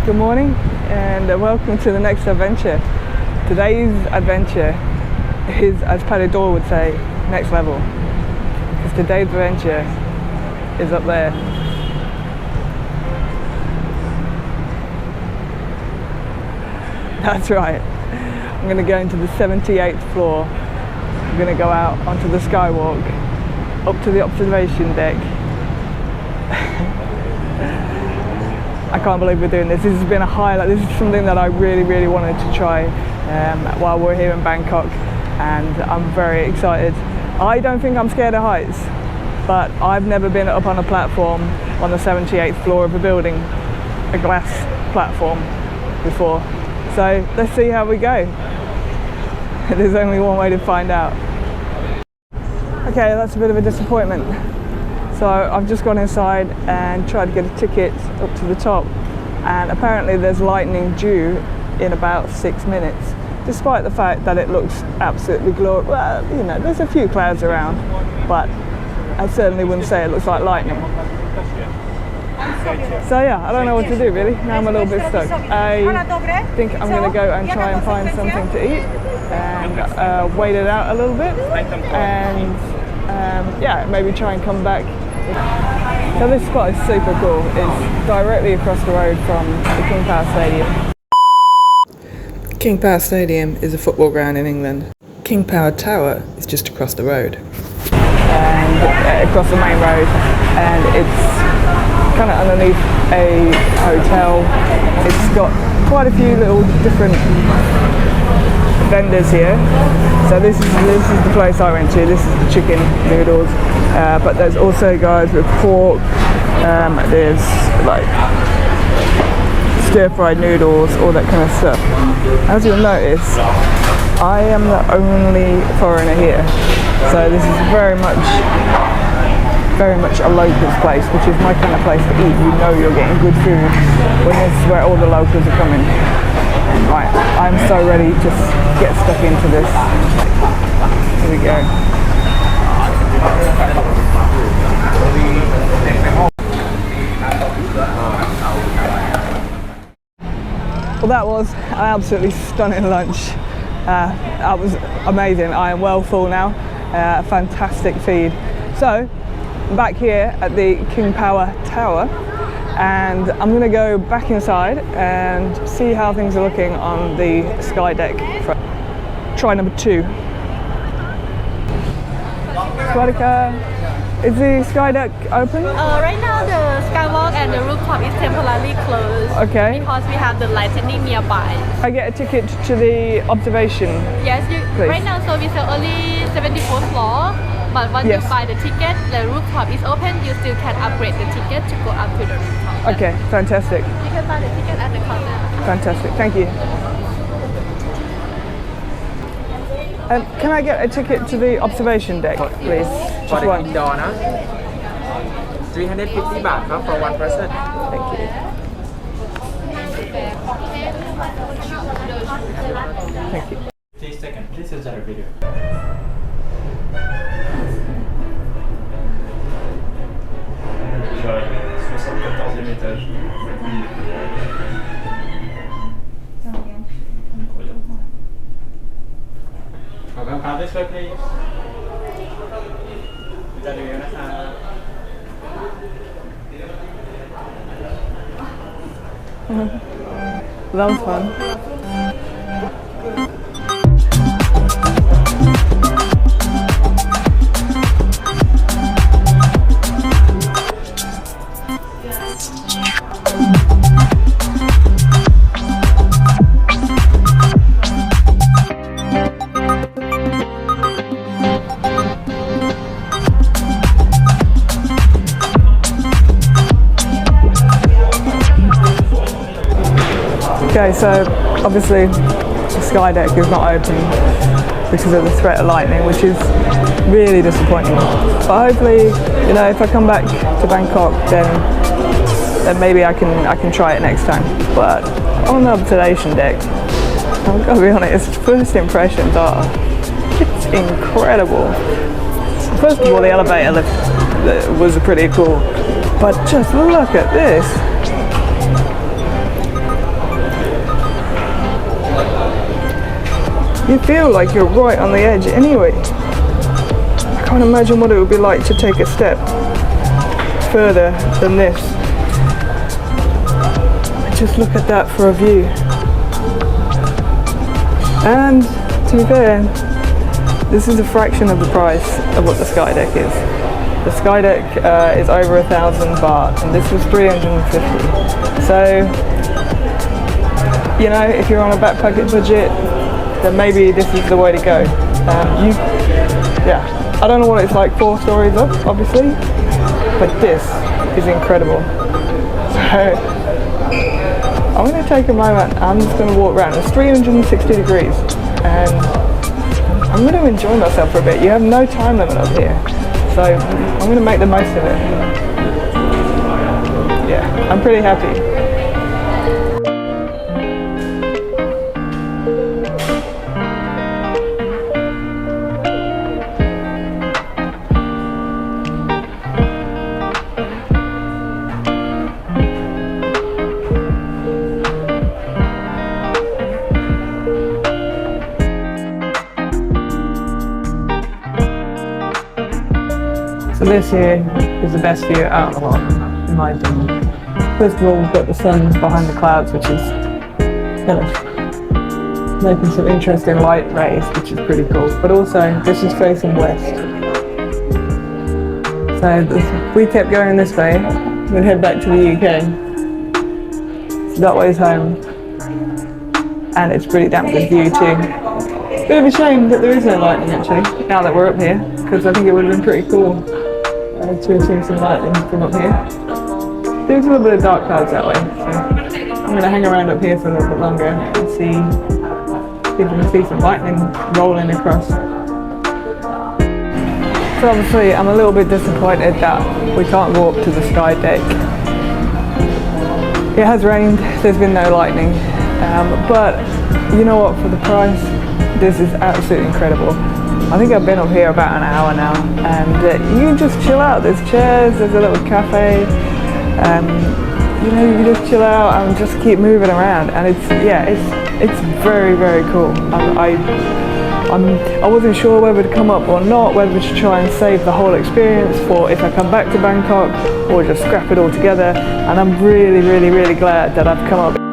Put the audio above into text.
Good morning and welcome to the next adventure. Today's adventure is, as Paddy Doyle would say, next level. Because today's adventure is up there. That's right. I'm going to go into the 78th floor. I'm going to go out onto the skywalk, up to the observation deck. I can't believe we're doing this. This has been a highlight. This is something that I really wanted to try while we're here in Bangkok, and I'm very excited. I don't think I'm scared of heights, but I've never been up on a platform on the 78th floor of a building, a glass platform, before. So let's see how we go. There's only one way to find out. Okay, that's a bit of a disappointment. So I've just gone inside and tried to get a ticket up to the top, and apparently there's lightning due in about 6 minutes, despite the fact that it looks absolutely glorious. Well, you know, there's a few clouds around, but I certainly wouldn't say it looks like lightning. So yeah, I don't know what to do really. Now I'm a little bit stuck. I think I'm going to go and try and find something to eat and wait it out a little bit, and yeah, maybe try and come back. So this spot is super cool. It's directly across the road from the King Power Stadium. King Power Stadium is a football ground in England. King Power Tower is just across the road. And across the main road, and it's kind of underneath a hotel. It's got quite a few little different vendors here. So this is the place I went to. This is the chicken noodles, but there's also guys with pork. There's like stir-fried noodles, all that kind of stuff. As you'll notice, I am the only foreigner here, so this is very much a locals place, which is my kind of place to eat. You know you're getting good food when this is where all the locals are coming. Right, I'm so ready to get stuck into this. Here we go. Well, that was an absolutely stunning lunch. That was amazing. I am well full now. Fantastic feed. So, I'm back here at the King Power Tower, and I'm going to go back inside and see how things are looking on the sky deck for try number 2. Is the sky deck open? Right now the skywalk and the rooftop is temporarily closed. Okay. Because we have the lightning nearby. I get a ticket to the observation. Yes, please. Right now so we sell only 74th floor, but once you buy the ticket, the rooftop is open. You still can upgrade the ticket to go up to the rooftop. Okay, fantastic. You can buy the ticket at the counter. Fantastic, thank you. Can I get a ticket to the observation deck, please? For the indoor, 350 baht for one person. Thank you. Thank you. 3 seconds, please use that video. Sur le 74e étage. Come this way, please. That way, That was fun. Okay, so obviously the sky deck is not open because of the threat of lightning, which is really disappointing. But hopefully, you know, if I come back to Bangkok, then maybe I can try it next time. But on the observation deck, I've got to be honest, first impressions are it's incredible. First of all, the elevator lift was pretty cool, but just look at this. you feel like you're right on the edge anyway. I can't imagine what it would be like to take a step further than this. Just look at that for a view. And to be fair, this is a fraction of the price of what the Sky Deck is. The Sky Deck is over 1,000 baht and this was 350. So, you know, if you're on a backpacker budget, then maybe this is the way to go. I don't know what it's like 4 stories up, obviously, but this is incredible. So, I'm going to take a moment, I'm just going to walk around. It's 360 degrees and I'm going to enjoy myself for a bit. You have no time limit up here, so I'm going to make the most of it. Yeah, I'm pretty happy. So this here is the best view out of the lot, in my opinion. First of all, we've got the sun behind the clouds, which is kind of making some interesting light rays, which is pretty cool. But also, this is facing west. So if we kept going this way, we'd head back to the UK. So that way's home. And it's pretty damn good view too. Bit of a shame that there is no lightning actually, now that we're up here, because I think it would have been pretty cool to have seen some lightning from up here. There's a little bit of dark clouds that way, so I'm going to hang around up here for a little bit longer and see if we can see some lightning rolling across. So obviously I'm a little bit disappointed that we can't go up to the Sky Deck. It has rained, there's been no lightning, but you know what, for the price, this is absolutely incredible. I think I've been up here about an hour now, and you can just chill out. There's chairs, there's a little cafe, you know, you can just chill out and just keep moving around, and it's very, very cool. I wasn't sure whether to come up or not, whether to try and save the whole experience for if I come back to Bangkok, or just scrap it all together, and I'm really, really, really glad that I've come up.